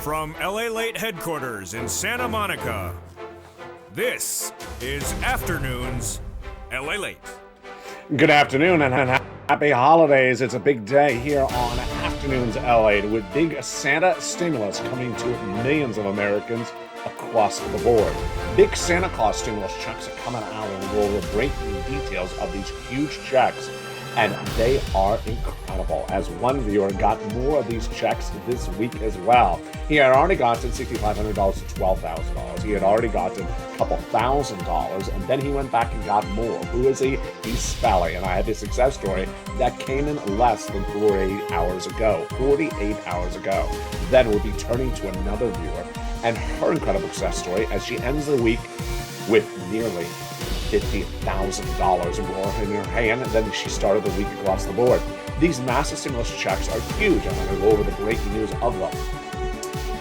From LALATE headquarters in Santa Monica, this is Afternoons LALATE. Good afternoon and happy holidays. It's a big day here on Afternoons LALATE with big Santa stimulus coming to millions of Americans across the board. Big Santa Claus stimulus checks are coming out, and we'll break the details of these huge checks. And they are incredible, as one viewer got more of these checks this week as well. He had already gotten $6,500 to $12,000. He had already gotten a couple $1,000, and then he went back and got more. Who is he? He's Spelly, and I have a success story that came in less than 48 hours ago. 48 hours ago. Then we'll be turning to another viewer and her incredible success story as she ends the week with nearly $50,000 more in her hand than she started the week across the board. These massive stimulus checks are huge, and I'm going to go over the breaking news of them.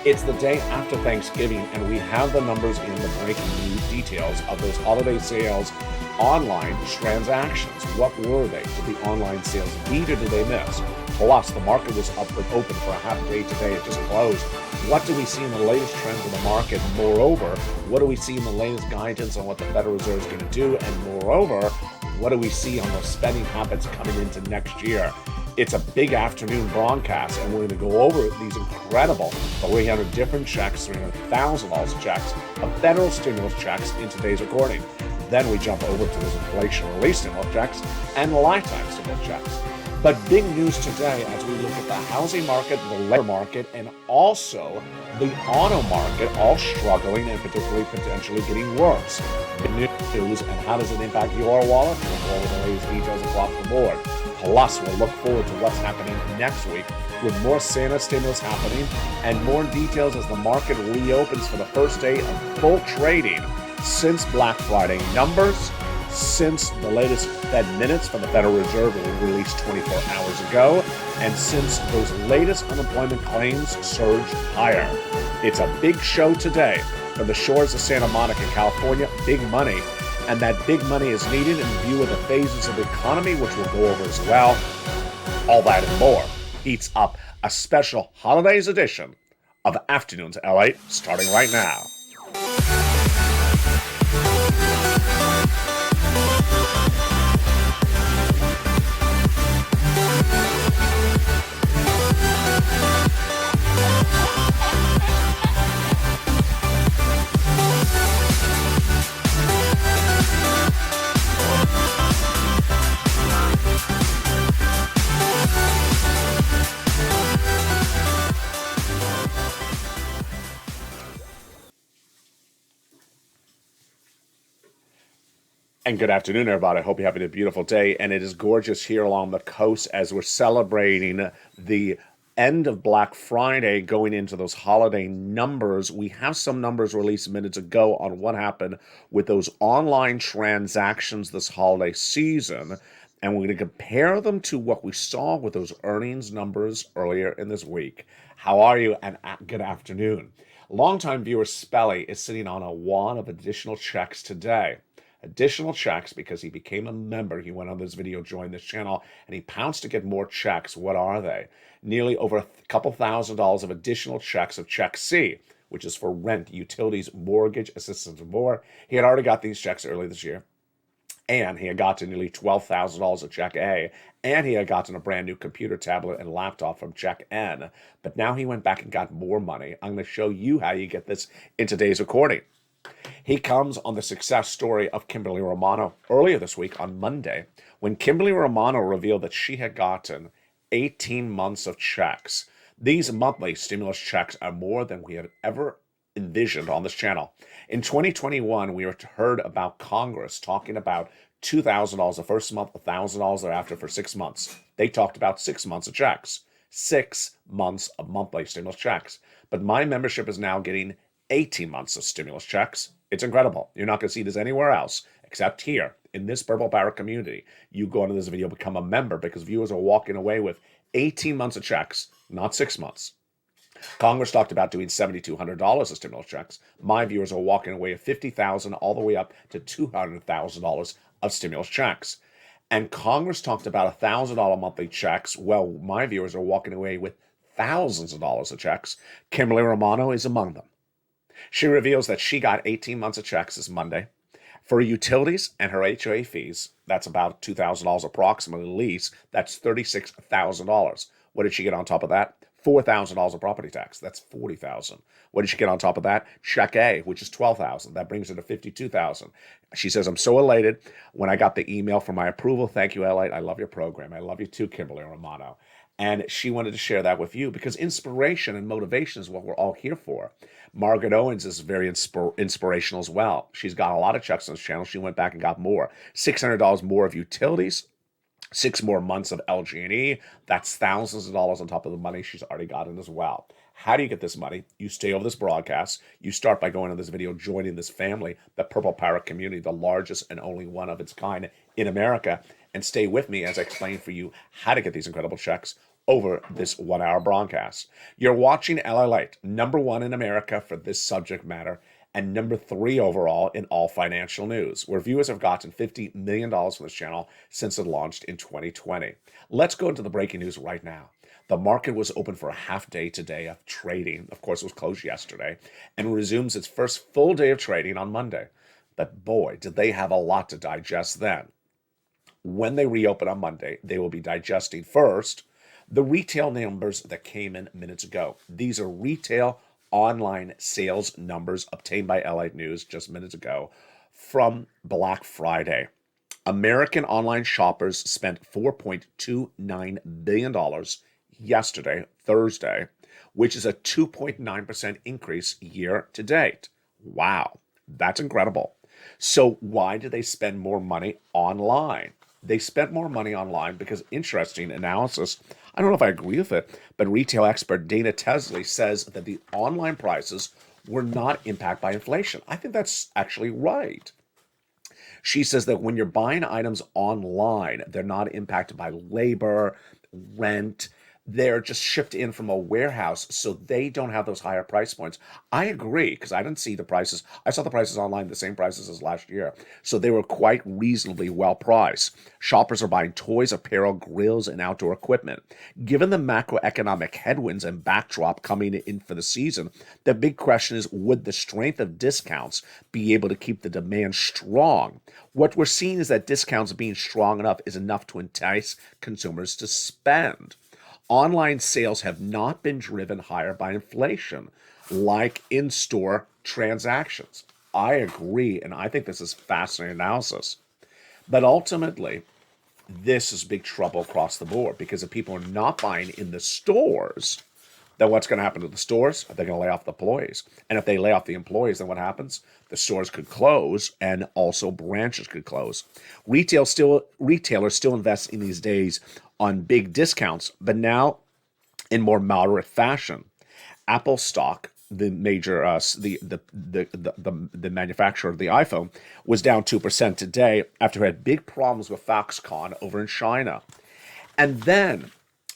It's the day after Thanksgiving, and we have the numbers in the breaking news details of those holiday sales online transactions. What were they? Did the online sales beat or did they miss? Plus, the market was up and open for a half day today. It just closed. What do we see in the latest trends of the market? Moreover, what do we see in the latest guidance on what the Federal Reserve is going to do? And moreover, what do we see on those spending habits coming into next year? It's a big afternoon broadcast, and we're going to go over these incredible 300 different checks, $300,000 checks of federal stimulus checks in today's recording. Then we jump over to those inflation relief stimulus checks and lifetime stimulus checks. But big news today as we look at the housing market, the labor market, and also the auto market, all struggling and particularly potentially getting worse. Big news, and how does it impact your wallet? We'll go over the latest details across the board. Plus, we'll look forward to what's happening next week with more Santa stimulus happening and more details as the market reopens for the first day of full trading since Black Friday. Numbers since the latest Fed minutes from the Federal Reserve were released 24 hours ago, and since those latest unemployment claims surged higher. It's a big show today from the shores of Santa Monica, California. Big money, and that big money is needed in view of the phases of the economy, which we'll go over as well. All that and more heats up a special holidays edition of Afternoons LA, starting right now. And good afternoon, everybody. I hope you're having a beautiful day. And it is gorgeous here along the coast as we're celebrating the end of Black Friday, going into those holiday numbers. We have some numbers released minutes ago on what happened with those online transactions this holiday season. And we're going to compare them to what we saw with those earnings numbers earlier in this week. How are you? And good afternoon. Longtime viewer Spelly is sitting on a wad of additional checks today. Additional checks because he became a member. He went on this video, joined this channel, and he pounced to get more checks. What are they? Nearly over a couple $1,000s of additional checks of Check C, which is for rent, utilities, mortgage assistance, and more. He had already got these checks early this year, and he had gotten nearly $12,000 of Check A, and he had gotten a brand new computer, tablet, and laptop from Check N. But now he went back and got more money. I'm going to show you how you get this in today's recording. He comes on the success story of Kimberly Romano earlier this week on Monday, when Kimberly Romano revealed that she had gotten 18 months of checks. These monthly stimulus checks are more than we have ever envisioned on this channel. In 2021, we heard about Congress talking about $2,000 the first month, $1,000 thereafter for 6 months. They talked about 6 months of checks, 6 months of monthly stimulus checks. But my membership is now getting 18 months of stimulus checks. It's incredible. You're not going to see this anywhere else except here in this Purple Power community. You go into this video, become a member, because viewers are walking away with 18 months of checks, not 6 months. Congress talked about doing $7,200 of stimulus checks. My viewers are walking away with $50,000 all the way up to $200,000 of stimulus checks. And Congress talked about $1,000 monthly checks. Well, my viewers are walking away with thousands of dollars of checks. Kimberly Romano is among them. She reveals that she got 18 months of checks this Monday. For utilities and her HOA fees, that's about $2,000 approximately lease. That's $36,000. What did she get on top of that? $4,000 of property tax. That's $40,000. What did she get on top of that? Check A, which is $12,000. That brings her to $52,000. She says, I'm so elated when I got the email for my approval. Thank you, LALATE. I love your program. I love you too, Kimberly Romano. And she wanted to share that with you because inspiration and motivation is what we're all here for. Margaret Owens is very inspirational as well. She's got a lot of checks on this channel. She went back and got more. $600 more of utilities, 6 more months of LG&E. That's thousands of dollars on top of the money she's already gotten as well. How do you get this money? You stay over this broadcast. You start by going to this video, joining this family, the Purple Parrot community, the largest and only one of its kind in America. And stay with me as I explain for you how to get these incredible checks over this 1-hour broadcast. You're watching LALATE, #1 in America for this subject matter, and #3 overall in all financial news, where viewers have gotten $50 million from this channel since it launched in 2020. Let's go into the breaking news right now. The market was open for a half day today of trading. Of course, it was closed yesterday, and resumes its first full day of trading on Monday. But boy, did they have a lot to digest then. When they reopen on Monday, they will be digesting first the retail numbers that came in minutes ago. These are retail online sales numbers obtained by LA News just minutes ago from Black Friday. American online shoppers spent $4.29 billion yesterday, Thursday, which is a 2.9% increase year to date. Wow, that's incredible. So why did they spend more money online? They spent more money online because, interesting analysis, I don't know if I agree with it, but retail expert Dana Tesley says that the online prices were not impacted by inflation. I think that's actually right. She says that when you're buying items online, they're not impacted by labor, rent. They're just shipped in from a warehouse, so they don't have those higher price points. I agree, because I didn't see the prices. I saw the prices online, the same prices as last year. So they were quite reasonably well priced. Shoppers are buying toys, apparel, grills, and outdoor equipment. Given the macroeconomic headwinds and backdrop coming in for the season, the big question is, would the strength of discounts be able to keep the demand strong? What we're seeing is that discounts being strong enough is enough to entice consumers to spend. Online sales have not been driven higher by inflation like in-store transactions. I agree, and I think this is fascinating analysis. But ultimately, this is big trouble across the board because if people are not buying in the stores, then what's going to happen to the stores? They're going to lay off the employees. And if they lay off the employees, then what happens? The stores could close and also branches could close. Retailers still invest in these days on big discounts, but now in more moderate fashion. Apple stock, the major the manufacturer of the iPhone, was down 2% today after it had big problems with Foxconn over in China. And then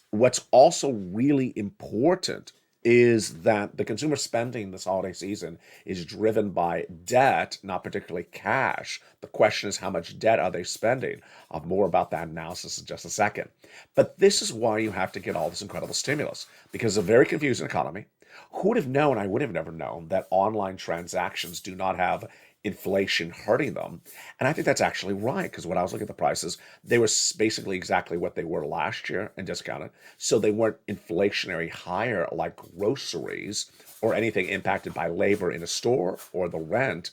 what's also really important is that the consumer spending this holiday season is driven by debt, not particularly cash. The question is, how much debt are they spending? I'll have more about that analysis in just a second. But this is why you have to get all this incredible stimulus, because it's a very confusing economy. Who would have known? I would have never known that online transactions do not have inflation hurting them. And I think that's actually right, because when I was looking at the prices, they were basically exactly what they were last year and discounted. So they weren't inflationary higher like groceries or anything impacted by labor in a store or the rent.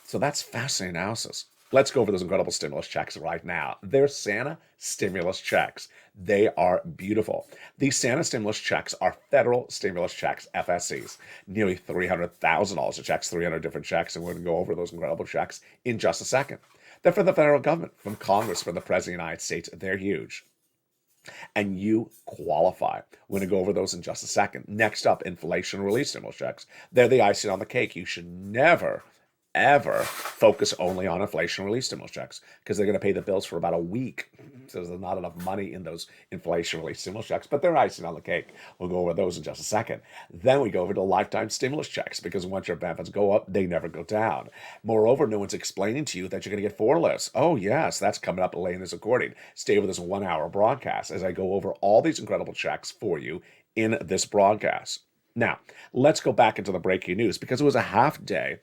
So that's fascinating analysis. Let's go over those incredible stimulus checks right now. They're Santa stimulus checks. They are beautiful. These Santa stimulus checks are federal stimulus checks, FSCs. Nearly $300,000 of checks, 300 different checks, and we're going to go over those incredible checks in just a second. They're from the federal government, from Congress, from the President of the United States. They're huge. And you qualify. We're going to go over those in just a second. Next up, inflation relief stimulus checks. They're the icing on the cake. You should never ever focus only on inflation relief stimulus checks because they're going to pay the bills for about a week. So there's not enough money in those inflation relief stimulus checks, but they're icing on the cake. We'll go over those in just a second. Then we go over to lifetime stimulus checks because once your benefits go up, they never go down. Moreover, no one's explaining to you that you're going to get 4 lifts. Oh, yes, that's coming up later in this recording. Stay with us 1 hour broadcast as I go over all these incredible checks for you in this broadcast. Now, let's go back into the breaking news because it was a half day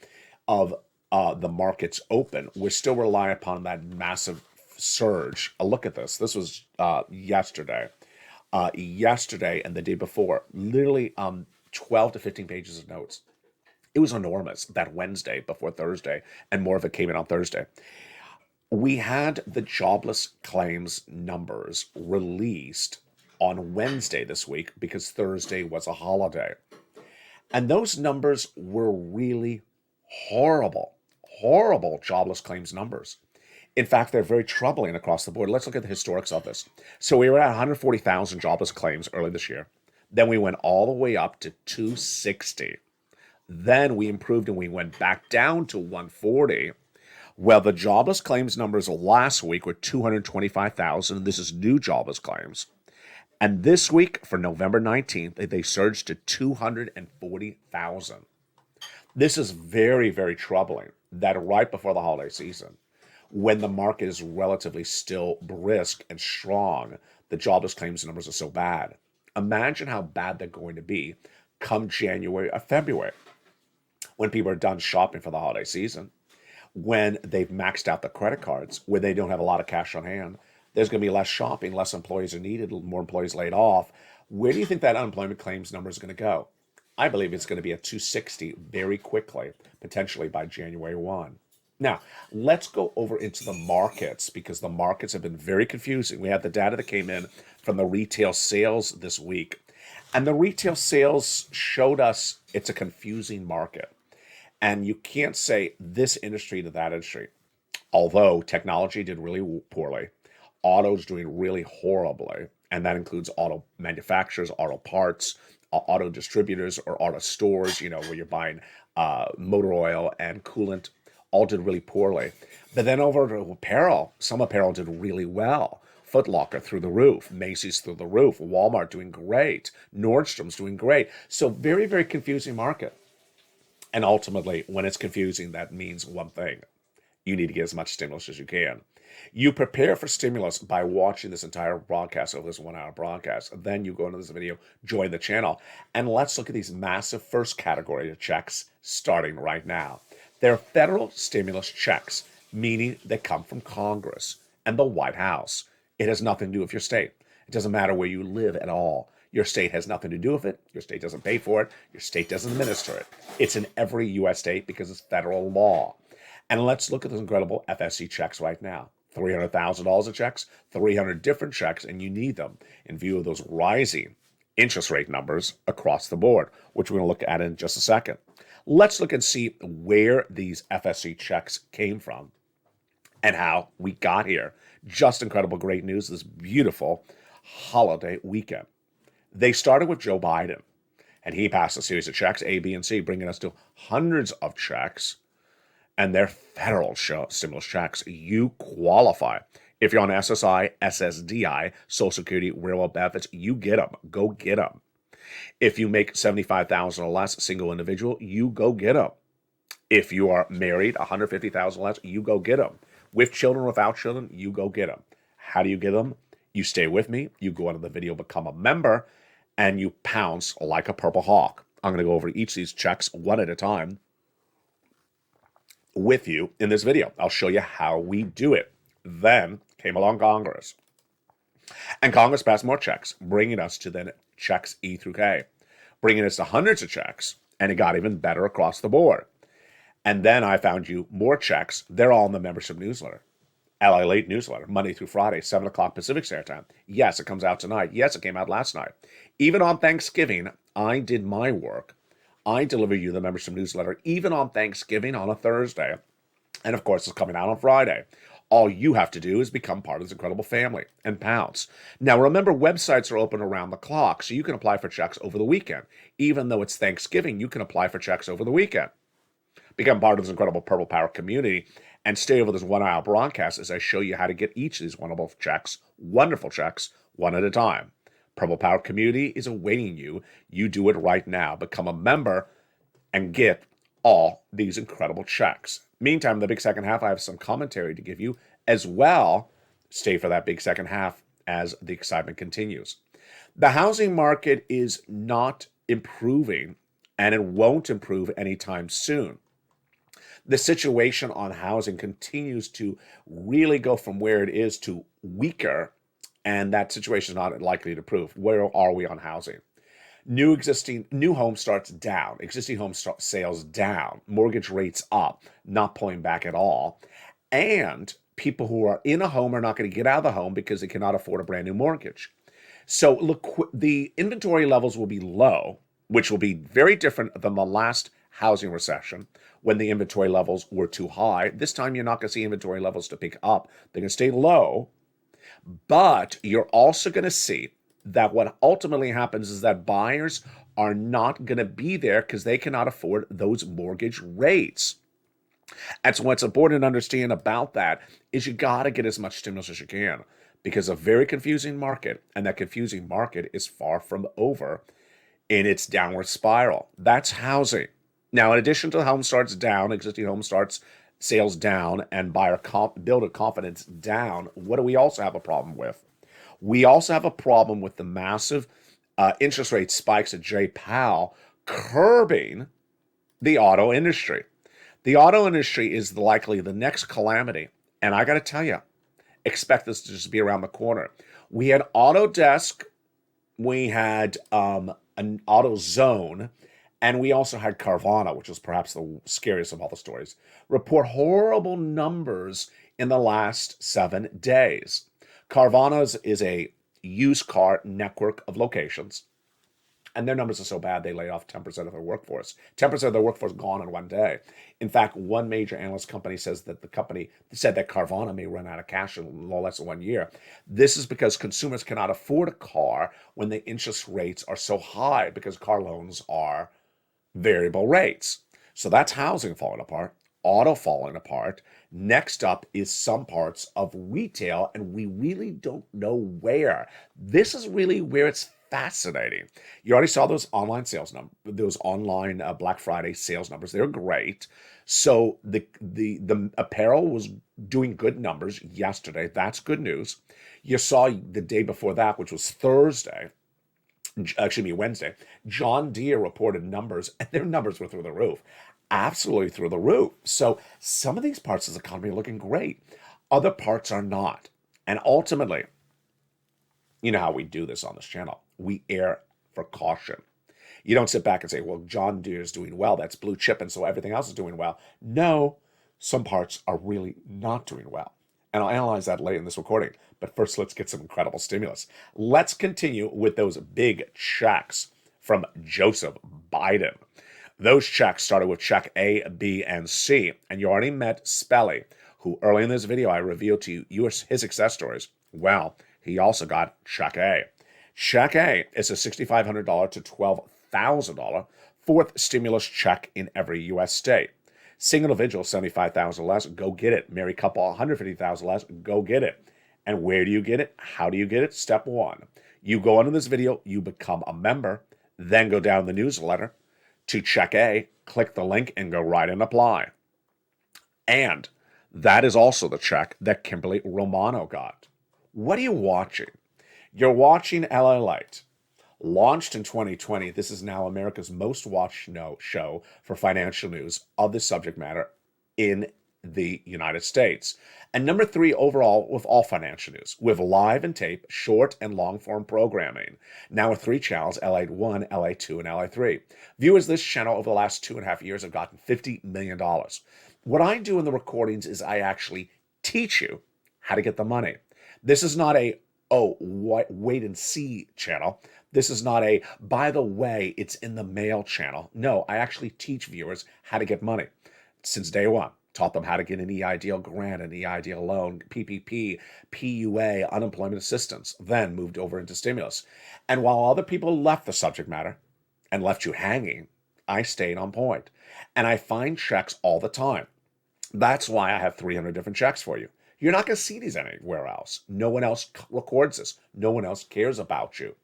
of the markets open. We're still relying upon that massive surge. Look at this. This was yesterday. Yesterday and the day before, literally 12 to 15 pages of notes. It was enormous that Wednesday before Thursday, and more of it came in on Thursday. We had the jobless claims numbers released on Wednesday this week because Thursday was a holiday. And those numbers were really horrible, horrible jobless claims numbers. In fact, they're very troubling across the board. Let's look at the historics of this. So we were at 140,000 jobless claims early this year. Then we went all the way up to 260. Then we improved and we went back down to 140. Well, the jobless claims numbers last week were 225,000. This is new jobless claims. And this week, for November 19th, they surged to 240,000. This is very, very troubling that right before the holiday season, when the market is relatively still brisk and strong, the jobless claims numbers are so bad. Imagine how bad they're going to be come January or February, when people are done shopping for the holiday season, when they've maxed out the credit cards, where they don't have a lot of cash on hand. There's going to be less shopping, less employees are needed, more employees laid off. Where do you think that unemployment claims number is going to go? I believe it's going to be at 260 very quickly, potentially by January 1. Now, let's go over into the markets because the markets have been very confusing. We had the data that came in from the retail sales this week, and the retail sales showed us it's a confusing market. And you can't say this industry to that industry. Although technology did really poorly, auto's doing really horribly, and that includes auto manufacturers, auto parts, auto distributors, or auto stores, where you're buying motor oil and coolant, all did really poorly. But then over to apparel, some apparel did really well. Foot Locker through the roof, Macy's through the roof, Walmart doing great, Nordstrom's doing great. So very, very confusing market. And ultimately, when it's confusing, that means one thing. You need to get as much stimulus as you can. You prepare for stimulus by watching this entire broadcast over this 1 hour broadcast. Then you go into this video, join the channel, and let's look at these massive first category of checks starting right now. They're federal stimulus checks, meaning they come from Congress and the White House. It has nothing to do with your state. It doesn't matter where you live at all. Your state has nothing to do with it. Your state doesn't pay for it. Your state doesn't administer it. It's in every U.S. state because it's federal law. And let's look at those incredible FSC checks right now. $300,000 of checks, 300 different checks, and you need them in view of those rising interest rate numbers across the board, which we're going to look at in just a second. Let's look and see where these FSC checks came from and how we got here. Just incredible, great news this beautiful holiday weekend. They started with Joe Biden, and he passed a series of checks, A, B, and C, bringing us to hundreds of checks, and they're federal stimulus checks. You qualify. If you're on SSI, SSDI, Social Security, railroad benefits, you get them. Go get them. If you make $75,000 or less, single individual, you go get them. If you are married, $150,000 or less, you go get them. With children or without children, you go get them. How do you get them? You stay with me. You go into the video, become a member, and you pounce like a purple hawk. I'm going to go over each of these checks one at a time with you in this video. I'll show you how we do it. Then came along Congress. And Congress passed more checks, bringing us to then checks E through K, bringing us to hundreds of checks, and it got even better across the board. And then I found you more checks. They're all in the membership newsletter. LALATE newsletter, Monday through Friday, 7 o'clock Pacific Standard Time. Yes, it comes out tonight. Yes, it came out last night. Even on Thanksgiving, I did my work. I deliver you the membership newsletter, even on Thanksgiving on a Thursday. And of course, it's coming out on Friday. All you have to do is become part of this incredible family and pounce. Now, remember, websites are open around the clock, so you can apply for checks over the weekend. Even though it's Thanksgiving, you can apply for checks over the weekend. Become part of this incredible Purple Power community and stay over this 1 hour broadcast as I show you how to get each of these wonderful checks, one at a time. Purple Power community is awaiting you. You do it right now. Become a member and get all these incredible checks. Meantime, in the big second half, I have some commentary to give you as well. Stay for that big second half as the excitement continues. The housing market is not improving, and it won't improve anytime soon. The situation on housing continues to really go from where it is to weaker, and that situation is not likely to improve. Where are we on housing? New home starts down, existing sales down, mortgage rates up, not pulling back at all, and people who are in a home are not going to get out of the home because they cannot afford a brand new mortgage. So look, the inventory levels will be low, which will be very different than the last housing recession when the inventory levels were too high. This time, you're not going to see inventory levels to pick up. They're going to stay low, but you're also going to see that what ultimately happens is that buyers are not going to be there because they cannot afford those mortgage rates. And so what's important to understand about that is you got to get as much stimulus as you can because a very confusing market, and that confusing market is far from over in its downward spiral. That's housing. Now, in addition to home starts down, existing home starts sales down, and builder confidence down, what do we also have a problem with? We also have a problem with the massive interest rate spikes at Jay Powell curbing the auto industry. The auto industry is likely the next calamity. And I got to tell you, expect this to just be around the corner. We had Autodesk, we had an AutoZone, and we also had Carvana, which was perhaps the scariest of all the stories, report horrible numbers in the last 7 days. Carvana's is a used car network of locations, and their numbers are so bad they laid off 10% of their workforce. 10% of their workforce gone in one day. In fact, one major analyst company says that the company said that Carvana may run out of cash in no less than 1 year. This is because consumers cannot afford a car when the interest rates are so high because car loans are variable rates. So that's housing falling apart, auto falling apart. Next up is some parts of retail, and we really don't know where. This is really where it's fascinating. You already saw those online sales numbers, those online Black Friday sales numbers. They're great. So the apparel was doing good numbers yesterday. That's good news. You saw the day before that, which was Wednesday, John Deere reported numbers, and their numbers were through the roof. Absolutely through the roof. So some of these parts of the economy are looking great. Other parts are not. And ultimately, you know how we do this on this channel. We err for caution. You don't sit back and say, well, John Deere is doing well. That's blue chip, and so everything else is doing well. No, some parts are really not doing well. And I'll analyze that later in this recording. But first, let's get some incredible stimulus. Let's continue with those big checks from Joseph Biden. Those checks started with check A, B, and C. And you already met Spelly, who early in this video I revealed to you his success stories. Well, he also got check A. Check A is a $6,500 to $12,000 fourth stimulus check in every U.S. state. Single individual, $75,000 less, go get it. Married couple, $150,000 less, go get it. And where do you get it? How do you get it? Step one, you go under this video, you become a member, then go down the newsletter to check A, click the link, and go right and apply. And that is also the check that Kimberly Romano got. What are you watching? You're watching LALATE. Launched in 2020, this is now America's most watched show for financial news of this subject matter in the United States. And number 3 overall with all financial news, with live and tape, short and long form programming. Now with 3 channels, LA 1, LA 2, and LA 3. Viewers, this channel over the last 2.5 years have gotten $50 million. What I do in the recordings is I actually teach you how to get the money. This is not a, wait and see channel. This is not a, by the way, it's in the mail channel. No, I actually teach viewers how to get money since day one. Taught them how to get an EIDL grant, an EIDL loan, PPP, PUA, unemployment assistance, then moved over into stimulus. And while other people left the subject matter and left you hanging, I stayed on point. And I find checks all the time. That's why I have 300 different checks for you. You're not going to see these anywhere else. No one else records this. No one else cares about you.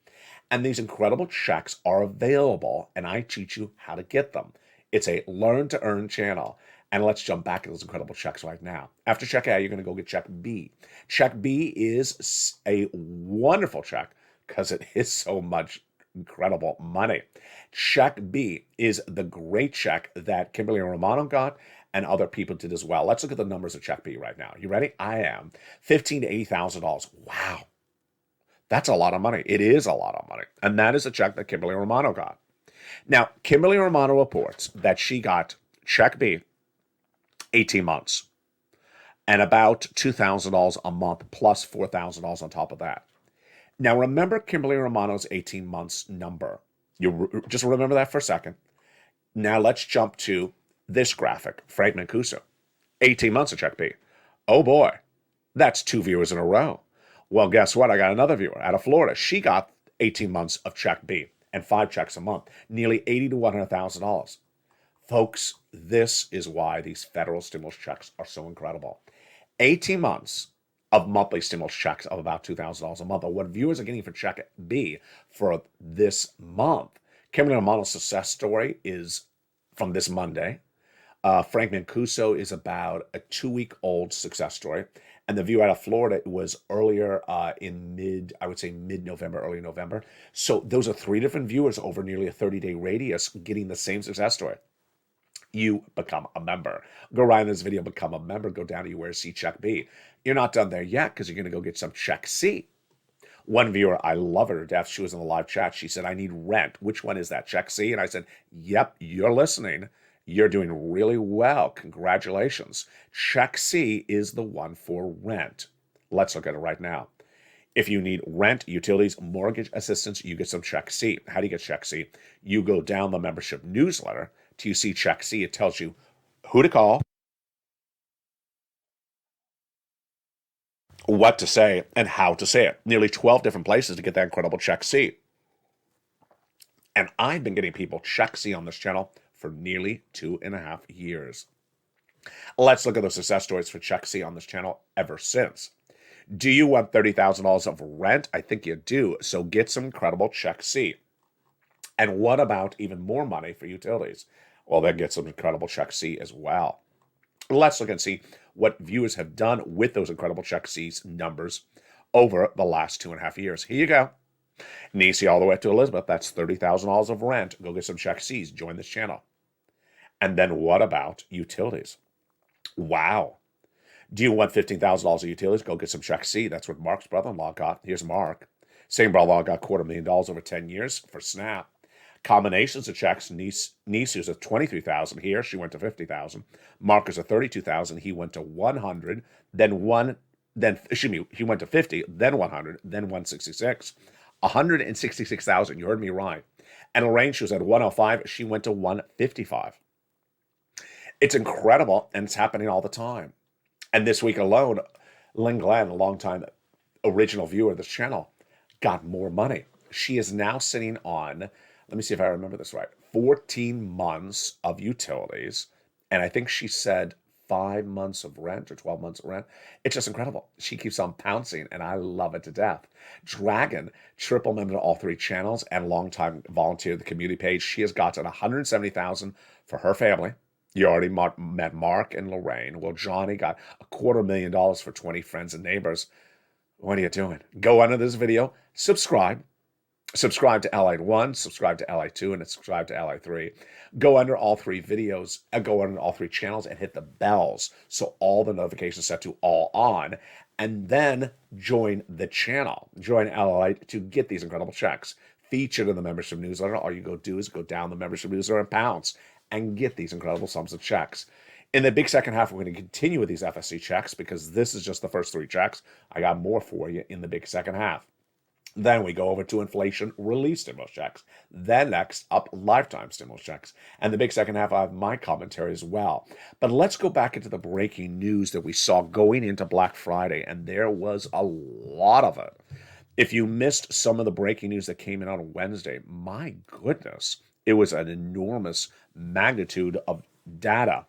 And these incredible checks are available, and I teach you how to get them. It's a learn to earn channel. And let's jump back to those incredible checks right now. After check A, you're going to go get check B. Check B is a wonderful check because it is so much incredible money. Check B is the great check that Kimberly Romano got and other people did as well. Let's look at the numbers of Check B right now. You ready? I am. $15,000 to $80,000. Wow. That's a lot of money. It is a lot of money. And that is a check that Kimberly Romano got. Now, Kimberly Romano reports that she got Check B 18 months and about $2,000 a month plus $4,000 on top of that. Now, remember Kimberly Romano's 18 months number. You just remember that for a second. Now, let's jump to this graphic. Frank Mancuso, 18 months of Check B. Oh boy, that's 2 viewers in a row. Well, guess what? I got another viewer out of Florida. She got 18 months of Check B and 5 checks a month, nearly $80,000 to $100,000. Folks, this is why these federal stimulus checks are so incredible. 18 months of monthly stimulus checks of about $2,000 a month. But what viewers are getting for Check B for this month, Kimberly Romano's success story is from this Monday. Frank Mancuso is about a 2-week-old success story. And the view out of Florida was earlier in mid-November, early November. So those are 3 different viewers over nearly a 30-day radius getting the same success story. You become a member. Go right in this video, become a member. Go down to where you see Check B. You're not done there yet because you're going to go get some Check C. One viewer, I love her to death. She was in the live chat. She said, I need rent. Which one is that? Check C? And I said, yep, you're listening. You're doing really well. Congratulations. Check C is the one for rent. Let's look at it right now. If you need rent, utilities, mortgage assistance, you get some Check C. How do you get Check C? You go down the membership newsletter till you see Check C. It tells you who to call, what to say, and how to say it. Nearly 12 different places to get that incredible Check C. And I've been getting people Check C on this channel for nearly 2.5 years. Let's look at the success stories for Check C on this channel ever since. Do you want $30,000 of rent? I think you do. So get some incredible Check C. And what about even more money for utilities? Well, then get some incredible Check C as well. Let's look and see what viewers have done with those incredible Check C's numbers over the last 2.5 years. Here you go. Nisi all the way up to Elizabeth. That's $30,000 of rent. Go get some Check C's. Join this channel. And then what about utilities? Wow. Do you want $15,000 of utilities? Go get some Check C. That's what Mark's brother-in-law got. Here's Mark. Same brother-in-law got $250,000 over 10 years for SNAP. Combinations of checks. Niece who's at $23,000 here. She went to $50,000. Mark is at $32,000. He went to $100. He went to $50. Then $100. Then $166. $166,000. You heard me right. And Lorraine, she was at $105. She went to $155. It's incredible, and it's happening all the time. And this week alone, Lynn Glenn, a longtime original viewer of this channel, got more money. She is now sitting on, let me see if I remember this right, 14 months of utilities. And I think she said 5 months of rent or 12 months of rent. It's just incredible. She keeps on pouncing, and I love it to death. Dragon, triple member to all 3 channels and longtime volunteer at the community page. She has gotten $170,000 for her family. You already met Mark and Lorraine. Well, Johnny got $250,000 for 20 friends and neighbors. What are you doing? Go under this video, subscribe. Subscribe to LALATE 1, subscribe to LALATE 2, and subscribe to LALATE 3. Go under all 3 videos, go under all 3 channels and hit the bells so all the notifications set to all on. And then join the channel. Join LALATE to get these incredible checks. Featured in the membership newsletter. All you go do is go down the membership newsletter and pounce and get these incredible sums of checks. In the big second half, we're going to continue with these FSC checks because this is just the first 3 checks. I got more for you in the big second half. Then we go over to inflation relief stimulus checks. Then next up, lifetime stimulus checks. And the big second half, I have my commentary as well. But let's go back into the breaking news that we saw going into Black Friday, and there was a lot of it. If you missed some of the breaking news that came in on Wednesday, my goodness, it was an enormous magnitude of data.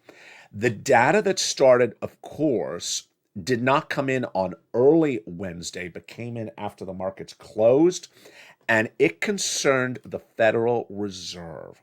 The data that started, of course, did not come in on early Wednesday, but came in after the markets closed, and it concerned the Federal Reserve.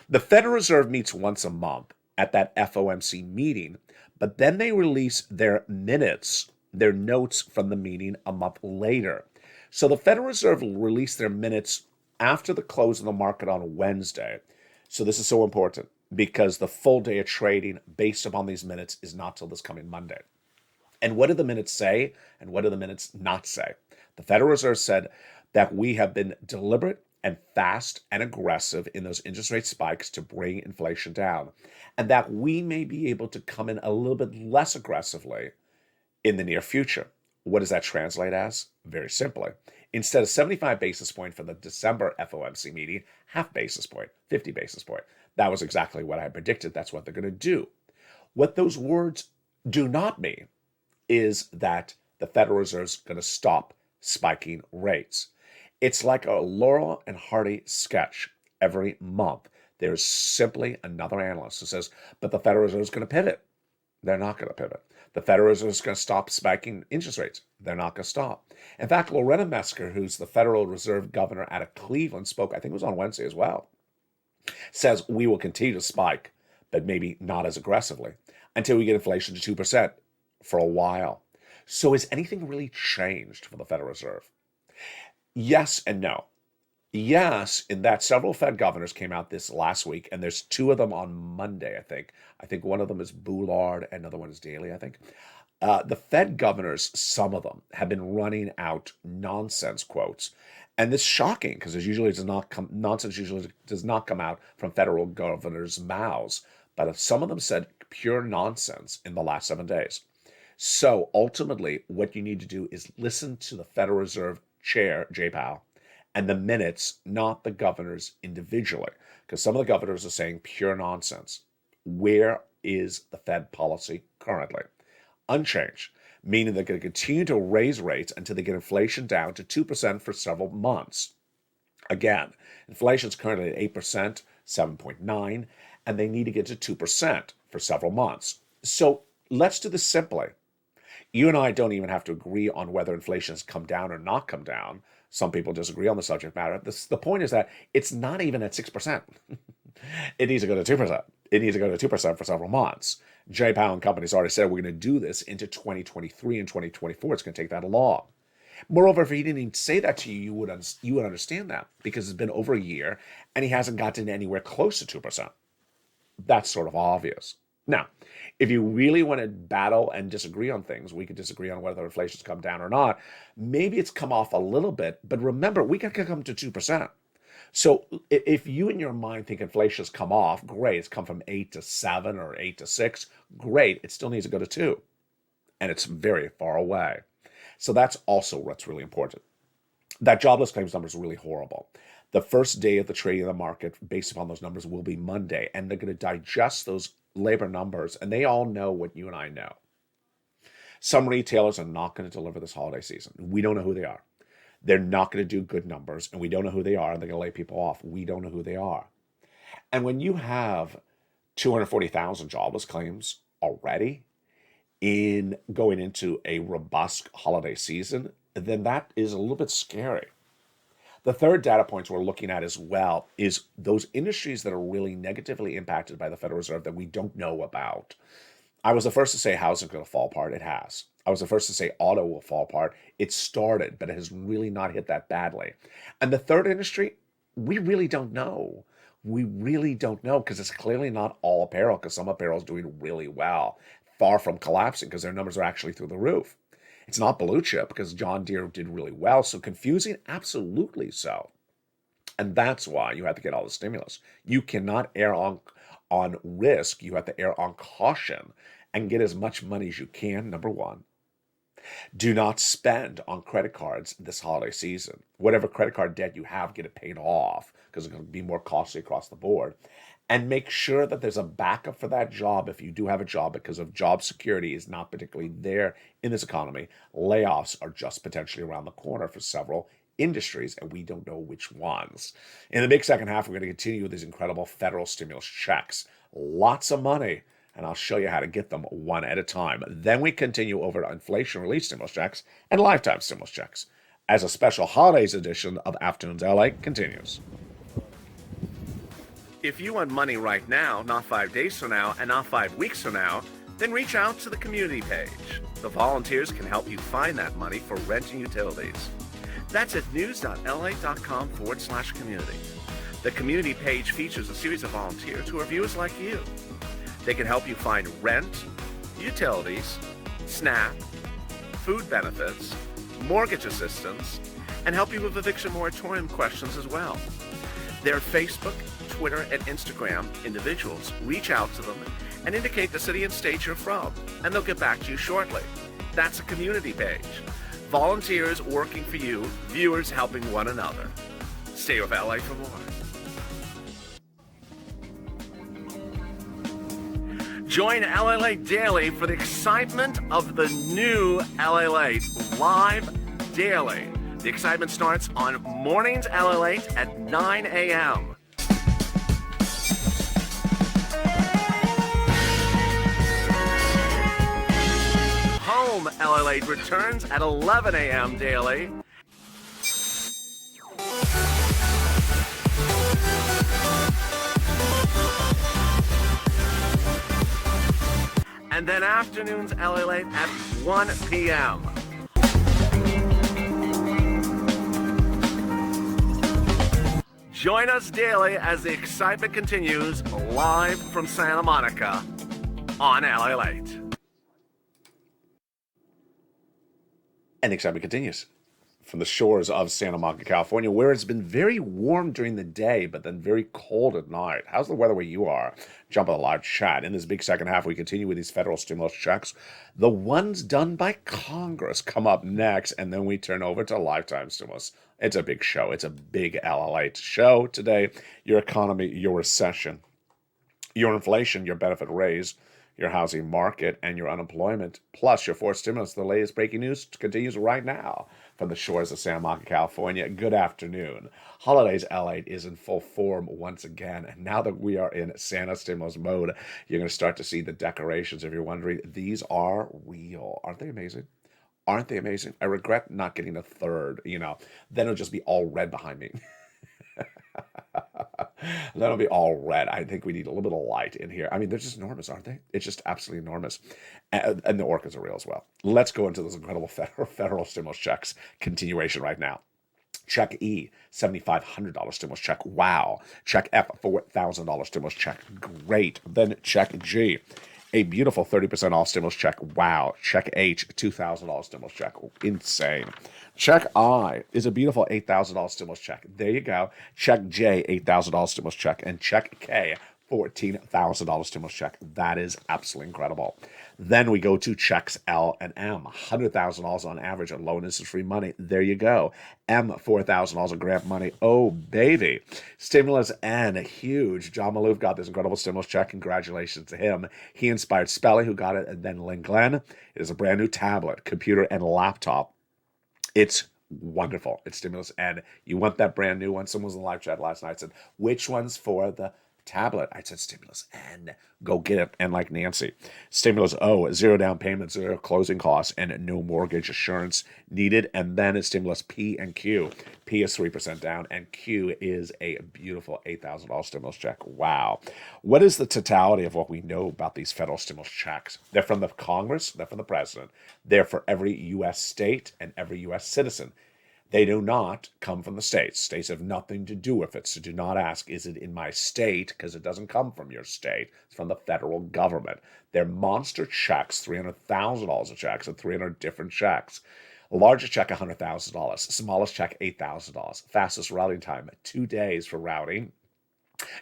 The Federal Reserve meets once a month at that FOMC meeting, but then they release their minutes, their notes from the meeting a month later. So the Federal Reserve will release their minutes after the close of the market on Wednesday. So this is so important because the full day of trading based upon these minutes is not till this coming Monday. And what do the minutes say and what do the minutes not say? The Federal Reserve said that we have been deliberate and fast and aggressive in those interest rate spikes to bring inflation down, and that we may be able to come in a little bit less aggressively in the near future. What does that translate as? Very simply, instead of 75 basis point for the December FOMC meeting, half basis point, 50 basis point. That was exactly what I predicted. That's what they're going to do. What those words do not mean is that the Federal Reserve's going to stop spiking rates. It's like a Laurel and Hardy sketch. Every month, there's simply another analyst who says, but the Federal Reserve is going to pivot. They're not going to pivot. The Federal Reserve is going to stop spiking interest rates. They're not going to stop. In fact, Loretta Mesker, who's the Federal Reserve governor out of Cleveland, spoke, I think it was on Wednesday as well, says we will continue to spike, but maybe not as aggressively until we get inflation to 2% for a while. So has anything really changed for the Federal Reserve? Yes and no. Yes, in that several Fed governors came out this last week, and there's two of them on Monday, I think. I think one of them is Boulard, and another one is Daly, I think. The Fed governors, some of them, have been running out nonsense quotes. And this is shocking because nonsense usually does not come out from federal governors' mouths. But some of them said pure nonsense in the last 7 days. So ultimately, what you need to do is listen to the Federal Reserve Chair, Jay Powell, and the minutes, not the governors individually, because some of the governors are saying pure nonsense. Where is the Fed policy currently? Unchanged, meaning they're going to continue to raise rates until they get inflation down to 2% for several months. Again, inflation is currently at 8%, 7.9, and they need to get to 2% for several months. So let's do this simply. You and I don't even have to agree on whether inflation has come down or not come down. Some people disagree on the subject matter. The point is that it's not even at 6%. It needs to go to 2%. It needs to go to 2% for several months. Jay Powell and companies already said we're going to do this into 2023 and 2024. It's going to take that long. Moreover, if he didn't even say that to you, you would understand that because it's been over a year and he hasn't gotten anywhere close to 2%. That's sort of obvious. Now, if you really want to battle and disagree on things, we could disagree on whether inflation's come down or not. Maybe it's come off a little bit, but remember, we can come to 2%. So if you in your mind think inflation's come off, great. It's come from 8 to 7 or 8 to 6. Great. It still needs to go to 2. And it's very far away. So that's also what's really important. That jobless claims number is really horrible. The first day of the trading of the market based upon those numbers will be Monday, and they're going to digest those labor numbers, and they all know what you and I know. Some retailers are not going to deliver this holiday season. We don't know who they are. They're not going to do good numbers, and we don't know who they are, and they're going to lay people off. We don't know who they are. And when you have 240,000 jobless claims already in going into a robust holiday season, then that is a little bit scary. The third data point we're looking at as well is those industries that are really negatively impacted by the Federal Reserve that we don't know about. I was the first to say housing is going to fall apart. It has. I was the first to say auto will fall apart. It started, but it has really not hit that badly. And the third industry, we really don't know. We really don't know because it's clearly not all apparel because some apparel is doing really well, far from collapsing because their numbers are actually through the roof. It's not blue chip because John Deere did really well. So confusing? Absolutely so. And that's why you have to get all the stimulus. You cannot err on risk. You have to err on caution and get as much money as you can, number one. Do not spend on credit cards this holiday season. Whatever credit card debt you have, get it paid off because it's going to be more costly across the board. And make sure that there's a backup for that job if you do have a job, because of job security is not particularly there in this economy. Layoffs are just potentially around the corner for several industries, and we don't know which ones. In the big second half, we're going to continue with these incredible federal stimulus checks. Lots of money, and I'll show you how to get them one at a time. Then we continue over to inflation relief stimulus checks and lifetime stimulus checks as a special holidays edition of Afternoons LA continues. If you want money right now, not 5 days from now, and not 5 weeks from now, then reach out to the community page. The volunteers can help you find that money for rent and utilities. That's at news.la.com/community. The community page features a series of volunteers who are viewers like you. They can help you find rent, utilities, SNAP, food benefits, mortgage assistance, and help you with eviction moratorium questions as well. Their Facebook, Twitter, and Instagram individuals reach out to them and indicate the city and state you're from, and they'll get back to you shortly. That's a community page. Volunteers working for you, viewers helping one another. Stay with LA for more. Join LALATE Daily for the excitement of the new LALATE live daily. The excitement starts on mornings LALATE at 9 a.m. Home LALATE returns at 11 a.m. daily. And then afternoons LALATE at 1 p.m. Join us daily as the excitement continues live from Santa Monica on LALATE. And the excitement continues from the shores of Santa Monica, California, where it's been very warm during the day, but then very cold at night. How's the weather where you are? Jump on the live chat. In this big second half, we continue with these federal stimulus checks. The ones done by Congress come up next, and then we turn over to lifetime stimulus. It's a big show. It's a big LALATE show today. Your economy, your recession, your inflation, your benefit raise, your housing market, and your unemployment, plus your fourth stimulus. The latest breaking news continues right now from the shores of Santa Monica, California. Good afternoon. Holidays LA is in full form once again. And now that we are in Santa stimulus mode, you're going to start to see the decorations. If you're wondering, these are real. Aren't they amazing? Aren't they amazing? I regret not getting a third, then it'll just be all red behind me. That'll be all red. I think we need a little bit of light in here. I mean, they're just enormous, aren't they? It's just absolutely enormous. And the orchids are real as well. Let's go into those incredible federal stimulus checks continuation right now. Check E, $7,500 stimulus check. Wow. Check F, $4,000 stimulus check. Great. Then check G, a beautiful 30% off stimulus check. Wow. Check H, $2,000 stimulus check. Insane. Check I is a beautiful $8,000 stimulus check. There you go. Check J, $8,000 stimulus check. And check K, $14,000 stimulus check. That is absolutely incredible. Then we go to checks L and M, $100,000 on average on low and interest-free money. There you go. M, $4,000 of grant money. Oh, baby. Stimulus N, huge. John Maloof got this incredible stimulus check. Congratulations to him. He inspired Spelly, who got it, and then Lynn Glenn. It is a brand new tablet, computer, and laptop. It's wonderful. It's stimulus N. You want that brand new one? Someone was in the live chat last night said, which one's for the tablet? I said stimulus N. Go get it. And like Nancy. Stimulus O, 0 down payment, 0 closing costs, and no mortgage assurance needed. And then it's stimulus P and Q. P is 3% down, and Q is a beautiful $8,000 stimulus check. Wow. What is the totality of what we know about these federal stimulus checks? They're from the Congress. They're from the president. They're for every U.S. state and every U.S. citizen. They do not come from the states. States have nothing to do with it. So do not ask, is it in my state? Because it doesn't come from your state. It's from the federal government. They're monster checks, $300,000 of checks, and 300 different checks. Largest check, $100,000. Smallest check, $8,000. Fastest routing time, 2 days for routing.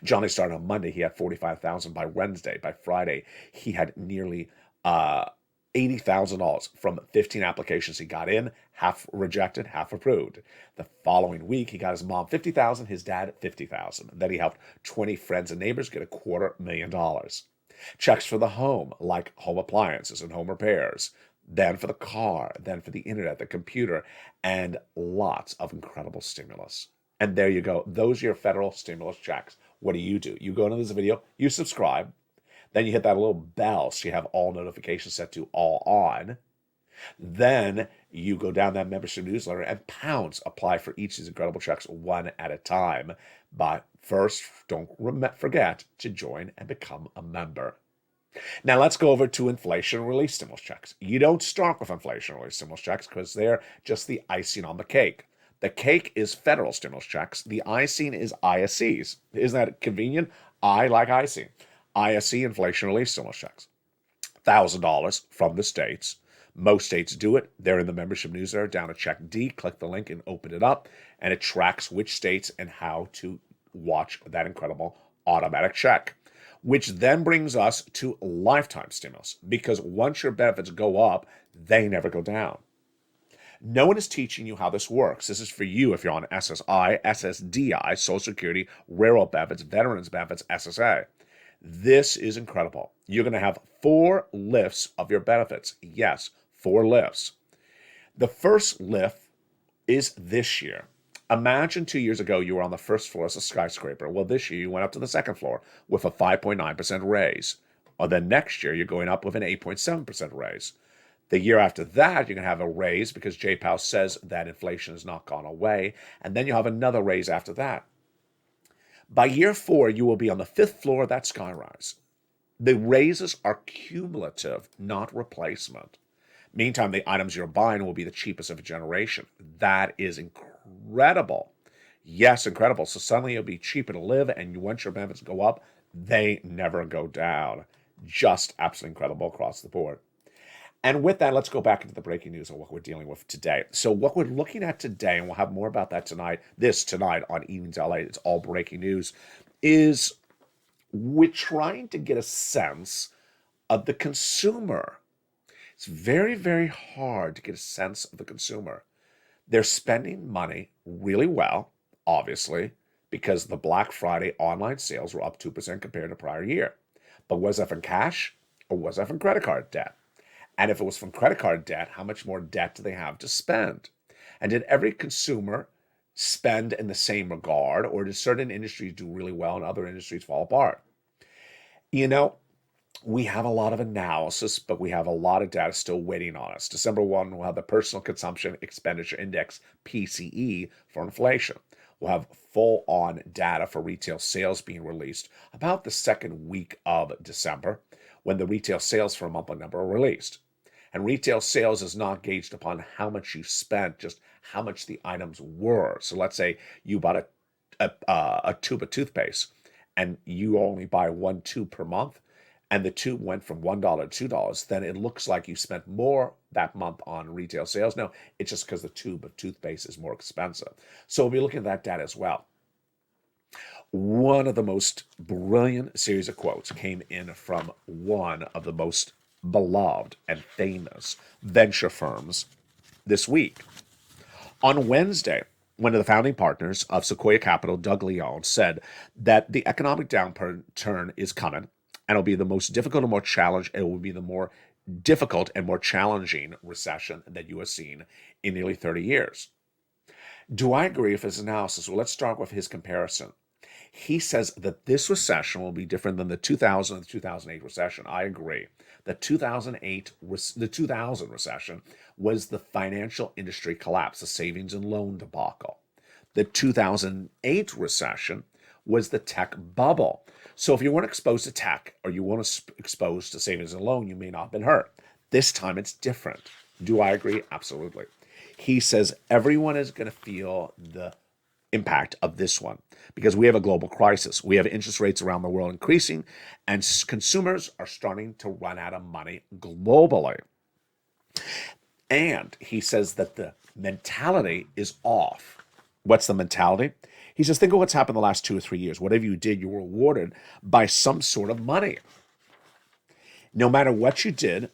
Johnny started on Monday. He had 45,000 by Wednesday. By Friday, he had nearly $80,000 from 15 applications he got in, half rejected, half approved. The following week, he got his mom $50,000, his dad $50,000. Then he helped 20 friends and neighbors get $250,000. Checks for the home, like home appliances and home repairs. Then for the car, then for the internet, the computer, and lots of incredible stimulus. And there you go. Those are your federal stimulus checks. What do? You go into this video, you subscribe, then you hit that little bell so you have all notifications set to all on. Then you go down that membership newsletter and pounce, apply for each of these incredible checks one at a time. But first, don't forget to join and become a member. Now let's go over to inflation relief stimulus checks. You don't start with inflation relief stimulus checks because they're just the icing on the cake. The cake is federal stimulus checks. The icing is ISCs. Isn't that convenient? I like icing. ISC, inflation relief stimulus checks. $1,000 from the states. Most states do it. They're in the membership newsletter down at Check D. Click the link and open it up, and it tracks which states and how to watch that incredible automatic check, which then brings us to lifetime stimulus, because once your benefits go up, they never go down. No one is teaching you how this works. This is for you if you're on SSI, SSDI, Social Security, Railroad benefits, Veterans benefits, SSA. This is incredible. You're going to have 4 lifts of your benefits. Yes, 4 lifts. The first lift is this year. Imagine 2 years ago you were on the first floor as a skyscraper. Well, this year you went up to the second floor with a 5.9% raise. Or then next year you're going up with an 8.7% raise. The year after that, you're going to have a raise because Jay Powell says that inflation has not gone away. And then you'll have another raise after that. By year 4, you will be on the 5th floor of that skyrise. The raises are cumulative, not replacement. Meantime, the items you're buying will be the cheapest of a generation. That is incredible. Yes, incredible. So suddenly it'll be cheaper to live, and once your benefits go up, they never go down. Just absolutely incredible across the board. And with that, let's go back into the breaking news and what we're dealing with today. So what we're looking at today, and we'll have more about that tonight on Evenings LA, it's all breaking news, is we're trying to get a sense of the consumer. It's very, very hard to get a sense of the consumer. They're spending money really well, obviously, because the Black Friday online sales were up 2% compared to prior year. But was that from cash or was that from credit card debt? And if it was from credit card debt, how much more debt do they have to spend? And did every consumer spend in the same regard, or did certain industries do really well and other industries fall apart? You know, we have a lot of analysis, but we have a lot of data still waiting on us. December 1, we'll have the Personal Consumption Expenditure Index, PCE, for inflation. We'll have full-on data for retail sales being released about the second week of December, when the retail sales for a monthly number are released. And retail sales is not gauged upon how much you spent, just how much the items were. So let's say you bought a tube of toothpaste and you only buy 1 tube per month, and the tube went from $1 to $2, then it looks like you spent more that month on retail sales. No, it's just because the tube of toothpaste is more expensive. So we'll be looking at that data as well. One of the most brilliant series of quotes came in from one of the most beloved and famous venture firms this week. On Wednesday, one of the founding partners of Sequoia Capital, Doug Leone, said that the economic downturn is coming, and it'll be the most difficult and more challenged. It will be the more difficult and more challenging recession that you have seen in nearly 30 years. Do I agree with his analysis? Well, let's start with his comparison. He says that this recession will be different than the 2000 and 2008 recession. I agree. The 2000 recession was the financial industry collapse, the savings and loan debacle. The 2008 recession was the tech bubble. So if you weren't exposed to tech or you weren't exposed to savings and loan, you may not have been hurt. This time it's different. Do I agree? Absolutely. He says everyone is going to feel the impact of this one because we have a global crisis. We have interest rates around the world increasing, and consumers are starting to run out of money globally. And he says that the mentality is off. What's the mentality? He says, think of what's happened the last 2 or 3 years. Whatever you did, you were rewarded by some sort of money. No matter what you did,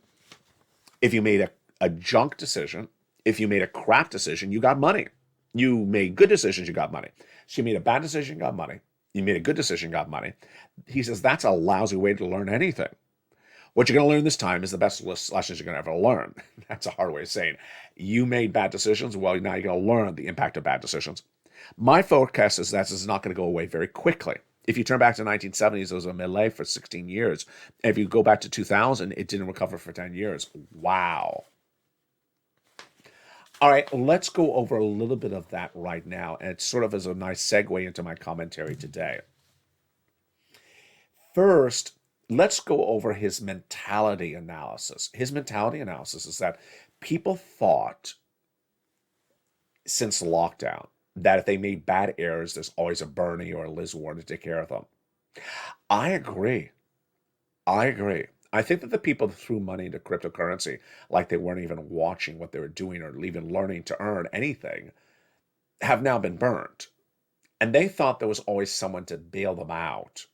if you made a junk decision, if you made a crap decision, you got money. You made good decisions, you got money. So you made a bad decision, you got money. You made a good decision, you got money. He says that's a lousy way to learn anything. What you're going to learn this time is the best lessons you're going to ever learn. That's a hard way of saying. You made bad decisions, well, now you're going to learn the impact of bad decisions. My forecast is that this is not going to go away very quickly. If you turn back to the 1970s, there was a melee for 16 years. If you go back to 2000, it didn't recover for 10 years. Wow. All right, let's go over a little bit of that right now, and it sort of is a nice segue into my commentary today. First, let's go over his mentality analysis. His mentality analysis is that people thought since lockdown that if they made bad errors, there's always a Bernie or a Liz Warren to take care of them. I agree. I agree. I think that the people that threw money into cryptocurrency, like they weren't even watching what they were doing or even learning to earn anything, have now been burned. And they thought there was always someone to bail them out.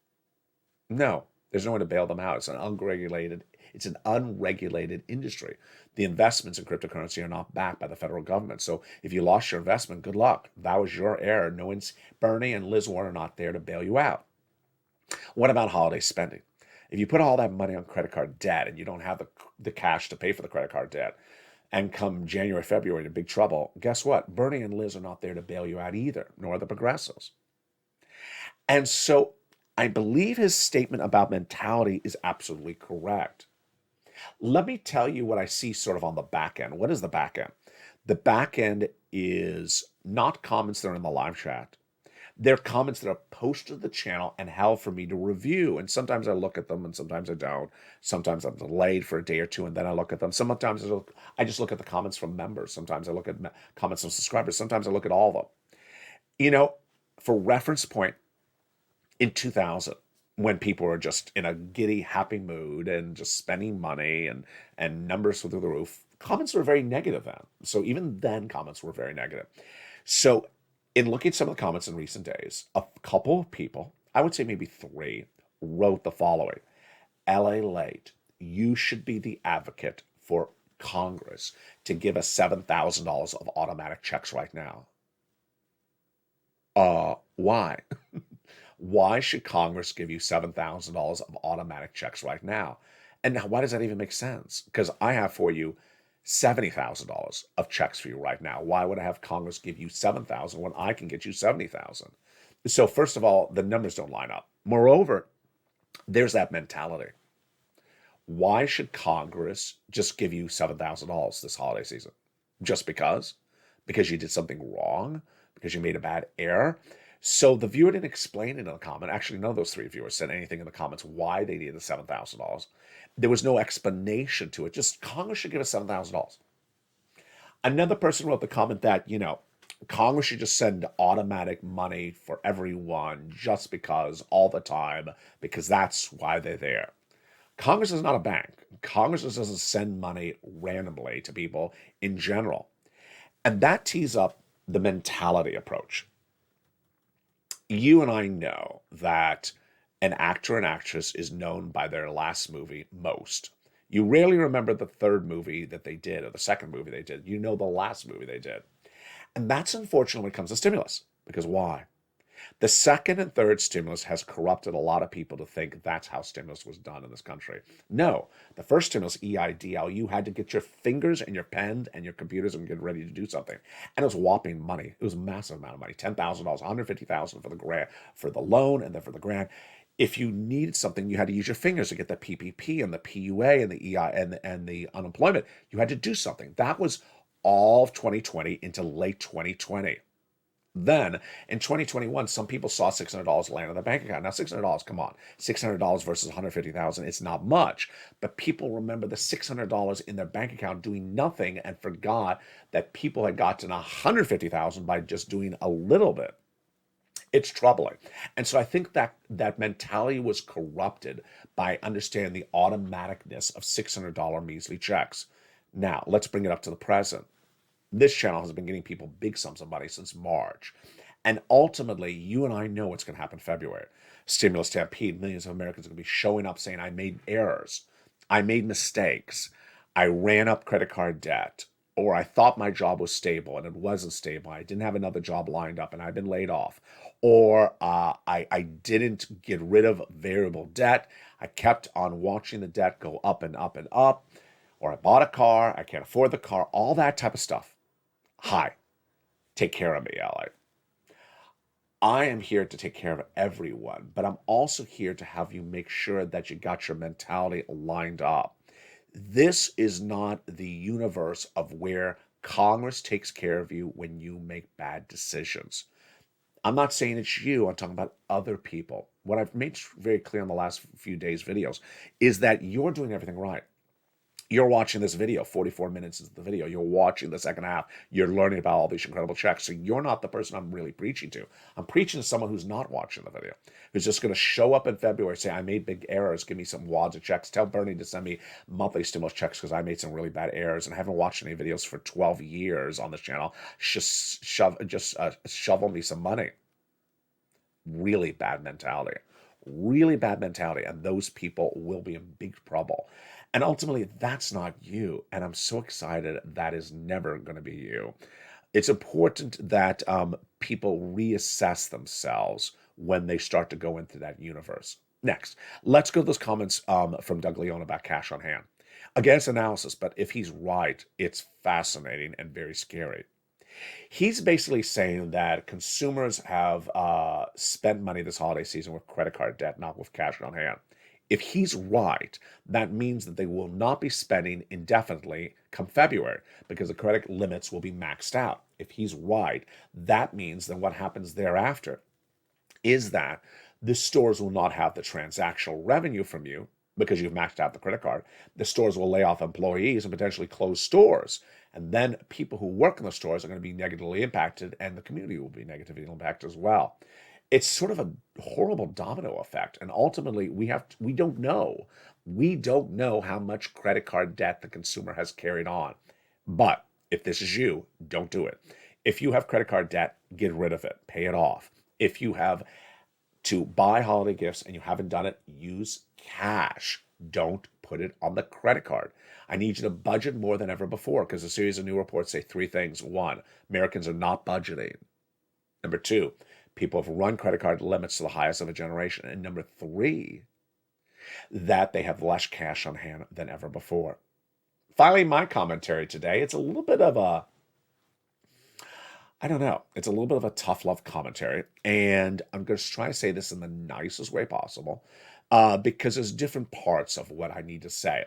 No, there's no one to bail them out. It's an unregulated industry. The investments in cryptocurrency are not backed by the federal government. So if you lost your investment, good luck. That was your error. No one's Bernie and Liz Warren are not there to bail you out. What about holiday spending? If you put all that money on credit card debt and you don't have the cash to pay for the credit card debt, and come January, February, you're in big trouble, guess what? Bernie and Liz are not there to bail you out either, nor the progressives. And so I believe his statement about mentality is absolutely correct. Let me tell you what I see sort of on the back end. What is the back end? The back end is not comments that are in the live chat. They're comments that are posted to the channel and held for me to review. And sometimes I look at them and sometimes I don't. Sometimes I'm delayed for a day or two and then I look at them. Sometimes I just look at the comments from members. Sometimes I look at comments from subscribers. Sometimes I look at all of them. You know, for reference point, in 2000, when people were just in a giddy, happy mood and just spending money and numbers through the roof, comments were very negative then. So even then, comments were very negative. So in looking at some of the comments in recent days, a couple of people, I would say maybe three, wrote the following: LALATE, you should be the advocate for Congress to give us $7,000 of automatic checks right now. Why? Why should Congress give you $7,000 of automatic checks right now? And why does that even make sense? Because I have for you $70,000 of checks for you right now. Why would I have Congress give you $7,000 when I can get you $70,000? So first of all, the numbers don't line up. Moreover, there's that mentality. Why should Congress just give you $7,000 this holiday season? Just because? Because you did something wrong? Because you made a bad error? So the viewer didn't explain it in a comment. Actually, none of those three viewers said anything in the comments why they needed the $7,000. There was no explanation to it. Just Congress should give us $7,000. Another person wrote the comment that, Congress should just send automatic money for everyone just because, all the time, because that's why they're there. Congress is not a bank. Congress just doesn't send money randomly to people in general. And that tees up the mentality approach. You and I know that an actor and actress is known by their last movie most. You rarely remember the third movie that they did or the second movie they did. You know the last movie they did. And that's unfortunate when it comes to stimulus. Because why? The second and third stimulus has corrupted a lot of people to think that's how stimulus was done in this country. No, the first stimulus, EIDL, you had to get your fingers and your pen and your computers and get ready to do something. And it was whopping money. It was a massive amount of money, $10,000, $150,000 for the grant, for the loan, and then for the grant. If you needed something, you had to use your fingers to get the PPP and the PUA and the EI and the unemployment. You had to do something. That was all of 2020 into late 2020. Then in 2021, some people saw $600 land in their bank account. Now, $600, come on, $600 versus $150,000, it's not much. But people remember the $600 in their bank account doing nothing and forgot that people had gotten $150,000 by just doing a little bit. It's troubling. And so I think that mentality was corrupted by understanding the automaticness of $600 measly checks. Now, let's bring it up to the present. This channel has been getting people big sums of money since March. And ultimately, you and I know what's going to happen in February. Stimulus stampede, millions of Americans are going to be showing up saying, I made errors. I made mistakes. I ran up credit card debt. Or I thought my job was stable and it wasn't stable. I didn't have another job lined up and I've been laid off. Or I didn't get rid of variable debt. I kept on watching the debt go up and up and up. Or I bought a car. I can't afford the car. All that type of stuff. Hi, take care of me, ally. I am here to take care of everyone, but I'm also here to have you make sure that you got your mentality lined up. This is not the universe of where Congress takes care of you when you make bad decisions. I'm not saying it's you, I'm talking about other people. What I've made very clear in the last few days' videos is that you're doing everything right. You're watching this video, 44 minutes into the video. You're watching the second half. You're learning about all these incredible checks. So you're not the person I'm really preaching to. I'm preaching to someone who's not watching the video, who's just going to show up in February, say, I made big errors. Give me some wads of checks. Tell Bernie to send me monthly stimulus checks because I made some really bad errors and I haven't watched any videos for 12 years on this channel. Just shovel me some money. Really bad mentality. Really bad mentality. And those people will be in big trouble. And ultimately, that's not you. And I'm so excited that is never going to be you. It's important that people reassess themselves when they start to go into that universe. Next, let's go to those comments from Doug Leone about cash on hand. Again, it's analysis, but if he's right, it's fascinating and very scary. He's basically saying that consumers have spent money this holiday season with credit card debt, not with cash on hand. If he's right, that means that they will not be spending indefinitely come February because the credit limits will be maxed out. If he's right, that means then what happens thereafter is that the stores will not have the transactional revenue from you because you've maxed out the credit card. The stores will lay off employees and potentially close stores. And then people who work in the stores are going to be negatively impacted and the community will be negatively impacted as well. It's sort of a horrible domino effect. And ultimately, we don't know. We don't know how much credit card debt the consumer has carried on. But if this is you, don't do it. If you have credit card debt, get rid of it. Pay it off. If you have to buy holiday gifts and you haven't done it, use cash. Don't put it on the credit card. I need you to budget more than ever before because a series of new reports say three things. One, Americans are not budgeting. Number two, people have run credit card limits to the highest of a generation. And number three, that they have less cash on hand than ever before. Finally, my commentary today, it's a little bit of a, I don't know, it's a little bit of a tough love commentary. And I'm going to try to say this in the nicest way possible because there's different parts of what I need to say.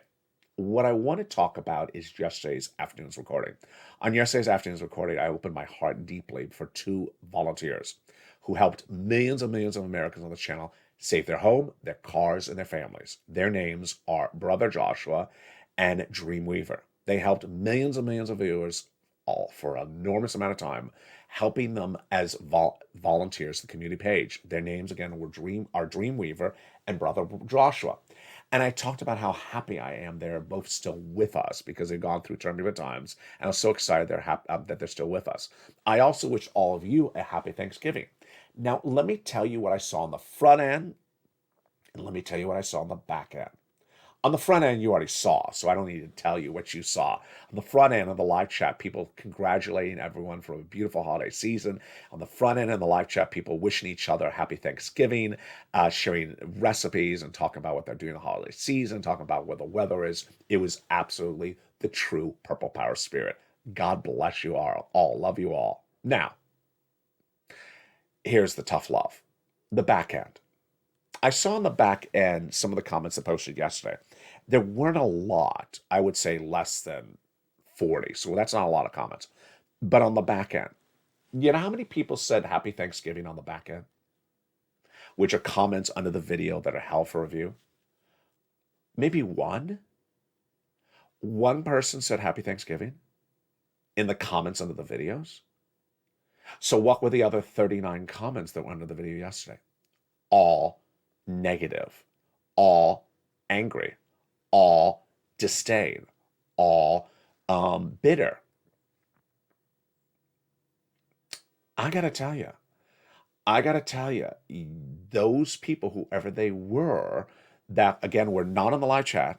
What I want to talk about is yesterday's afternoon's recording. On yesterday's afternoon's recording, I opened my heart deeply for two volunteers who helped millions and millions of Americans on the channel save their home, their cars, and their families. Their names are Brother Joshua and Dreamweaver. They helped millions and millions of viewers all for an enormous amount of time, helping them as volunteers to the community page. Their names, again, were Dreamweaver and Brother Joshua. And I talked about how happy I am they're both still with us because they've gone through turbulent times. And I'm so excited that they're still with us. I also wish all of you a happy Thanksgiving. Now, let me tell you what I saw on the front end, and let me tell you what I saw on the back end. On the front end, you already saw, so I don't need to tell you what you saw. On the front end of the live chat, people congratulating everyone for a beautiful holiday season. On the front end of the live chat, people wishing each other a happy Thanksgiving, sharing recipes and talking about what they're doing the holiday season, talking about what the weather is. It was absolutely the true Purple Power spirit. God bless you all. Love you all. Now, here's the tough love, the back end. I saw on the back end some of the comments I posted yesterday. There weren't a lot, I would say less than 40. So that's not a lot of comments. But on the back end, you know how many people said Happy Thanksgiving on the back end? Which are comments under the video that are held for review? Maybe one? One person said Happy Thanksgiving in the comments under the videos? So what were the other 39 comments that were under the video yesterday? All negative, all angry, all disdain, all bitter. I gotta tell you, those people, whoever they were, that again were not on the live chat,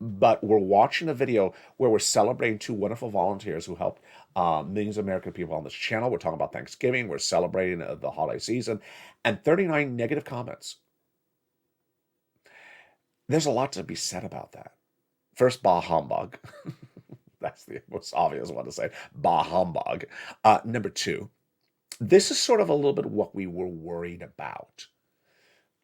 but we're watching a video where we're celebrating two wonderful volunteers who helped millions of American people on this channel. We're talking about Thanksgiving. We're celebrating the holiday season, and 39 negative comments. There's a lot to be said about that. First, bah humbug. That's the most obvious one to say. Bah humbug. Number two, this is sort of a little bit what we were worried about.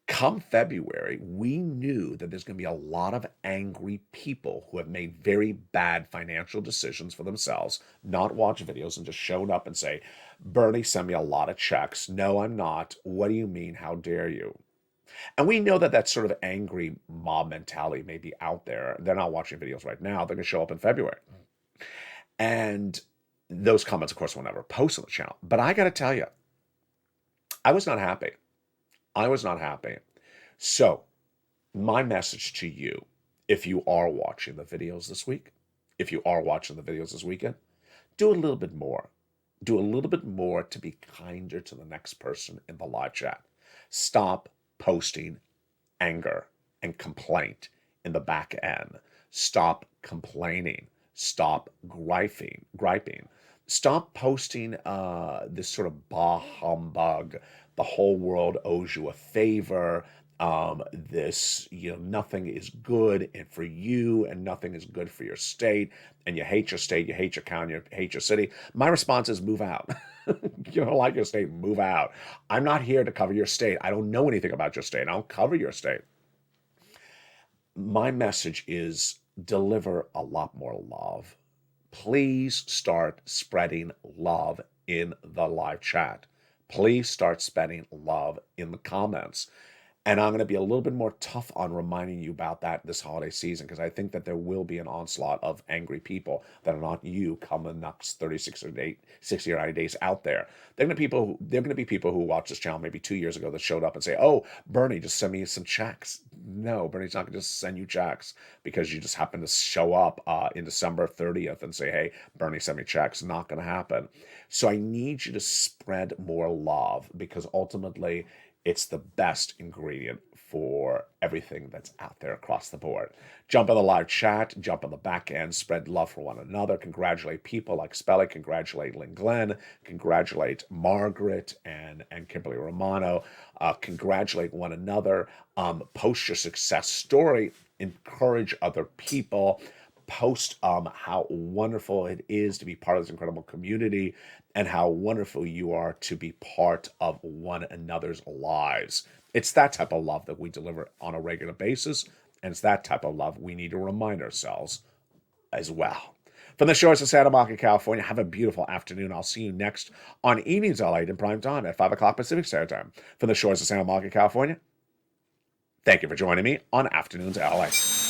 Come February, we knew that there's going to be a lot of angry people who have made very bad financial decisions for themselves, not watch videos and just showed up and say, Bernie, send me a lot of checks. No, I'm not. What do you mean? How dare you? And we know that that sort of angry mob mentality may be out there. They're not watching videos right now. They're going to show up in February. And those comments, of course, will never post on the channel. But I got to tell you, I was not happy. I was not happy. So my message to you, if you are watching the videos this week, if you are watching the videos this weekend, do a little bit more. Do a little bit more to be kinder to the next person in the live chat. Stop posting anger and complaint in the back end. Stop complaining. Stop griping. Stop posting this sort of bah humbug. The whole world owes you a favor. This, nothing is good and for you, and nothing is good for your state, and you hate your state, you hate your county, you hate your city. My response is move out. You don't like your state, move out. I'm not here to cover your state. I don't know anything about your state. I don't cover your state. My message is deliver a lot more love. Please start spreading love in the live chat. Please start spreading love in the comments. And I'm going to be a little bit more tough on reminding you about that this holiday season, because I think that there will be an onslaught of angry people that are not you come the next 60 or 90 days out there. They're going to be people who watched this channel maybe 2 years ago that showed up and say, oh, Bernie, just send me some checks. No, Bernie's not going to just send you checks because you just happen to show up in December 30th and say, hey, Bernie, send me checks. Not going to happen. So I need you to spread more love, because ultimately it's the best ingredient for everything that's out there across the board. Jump on the live chat, jump on the back end, spread love for one another, congratulate people like Spelly, congratulate Lynn Glenn, congratulate Margaret and Kimberly Romano, congratulate one another, post your success story, encourage other people, post how wonderful it is to be part of this incredible community and how wonderful you are to be part of one another's lives. It's that type of love that we deliver on a regular basis, and it's that type of love we need to remind ourselves as well. From the shores of Santa Monica, California, have a beautiful afternoon. I'll see you next on Evenings LALATE in prime time at 5 o'clock Pacific Standard Time. From the shores of Santa Monica, California, thank you for joining me on Afternoons LALATE.